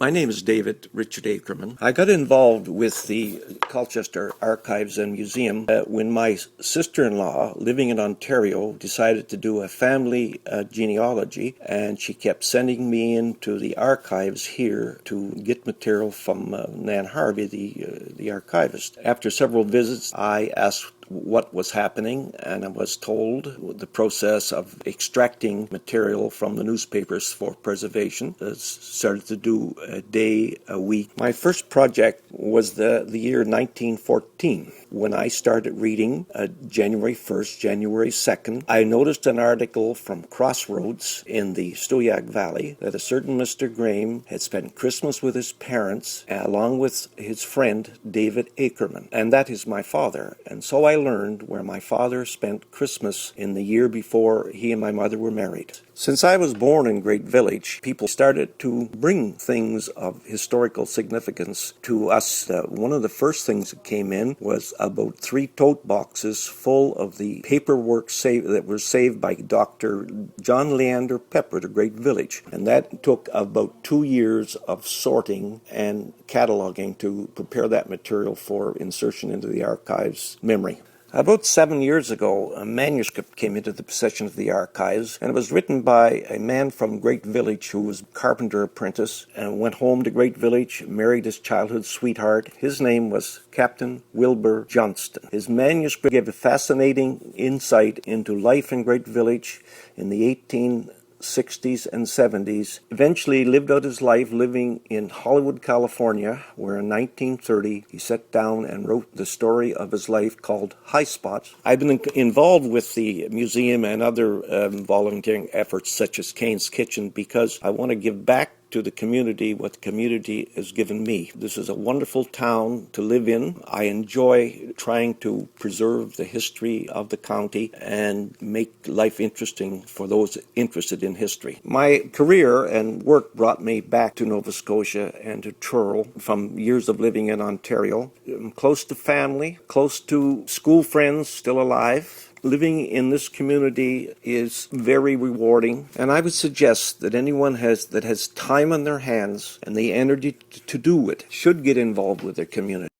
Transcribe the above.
My name is David Richard Akerman. I got involved with the Colchester Archives and Museum when my sister-in-law, living in Ontario, decided to do a family genealogy, and she kept sending me into the archives here to get material from Nan Harvey, the archivist. After several visits, I asked what was happening, and I was told the process of extracting material from the newspapers for preservation started to do a day a week. My first project was the year 1914. When I started reading January 1st, January 2nd, I noticed an article from Crossroads in the Stoyak Valley that a certain Mr. Graham had spent Christmas with his parents along with his friend David Akerman, and that is my father. And so I learned where my father spent Christmas in the year before he and my mother were married. Since I was born in Great Village, people started to bring things of historical significance to us. One of the first things that came in was about 3 tote boxes full of the paperwork that was saved by Dr. John Leander Pepper to Great Village. And that took about 2 years of sorting and cataloging to prepare that material for insertion into the archive's memory. About 7 years ago, a manuscript came into the possession of the archives, and it was written by a man from Great Village who was a carpenter apprentice and went home to Great Village, married his childhood sweetheart. His name was Captain Wilbur Johnston. His manuscript gave a fascinating insight into life in Great Village in the 1860s and 70s. Eventually lived out his life living in Hollywood, California, where in 1930 he sat down and wrote the story of his life called High Spots. I've been involved with the museum and other volunteering efforts such as Kane's Kitchen because I want to give back to the community what the community has given me. This is a wonderful town to live in. I enjoy trying to preserve the history of the county and make life interesting for those interested in history. My career and work brought me back to Nova Scotia and to Truro from years of living in Ontario. I'm close to family, close to school friends still alive. Living in this community is very rewarding, and I would suggest that anyone that has time on their hands and the energy to do it should get involved with their community.